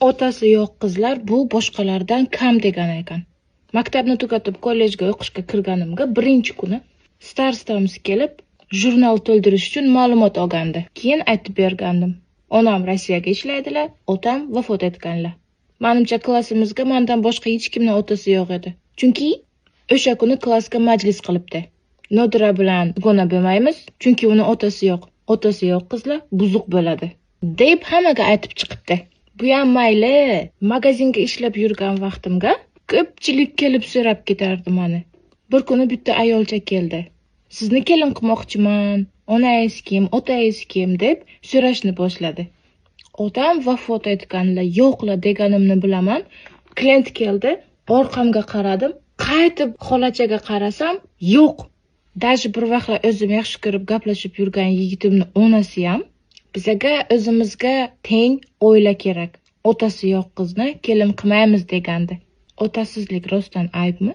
Otasi yo'q qizlar bu boshqalardan kam degan ekan. Maktabni tugatib kollejga o'qishga kirganimga birinchi kuni starostamiz kelib, jurnal to'ldirish uchun ma'lumot olgandi. Keyin aytib bergandim. Onam Rossiyaga ishlaydilar, otam vafot etganlar. Menimcha klassimizga mendan boshqa hech kimning otasi yo'q edi. Chunki o'sha kuni klassga majlis qilibdi. Nodira bilan gona bo'lmaymiz, chunki uni otasi yo'q. Otasi yo'q qizlar buzuq bo'ladi, deb hammaga aytib chiqibdi. Bu ham mayli, magazinga ishlab yurgan vaqtimga ko'pchilik kelib so'rab ketardi meni. Bir kuni bitta ayolcha keldi. Sizni kelin qilmoqchiman, onangiz kim, otangiz kim deb so'rashni boshladi. Otam vafot etganlar, yo'qlar deganimni bilaman. Klient keldi, orqamga qaradim, qaytib xolachaga qarasam, yo'q. Даже bir vaqtlar o'zim yaxshi ko'rib gaplashib yurgan yigitimni onasi ham bizga o'zimizga teng oila kerak. Otasi yo'q qizni kelin qilmaymiz degandi. Otasizlik rostdan aybmi?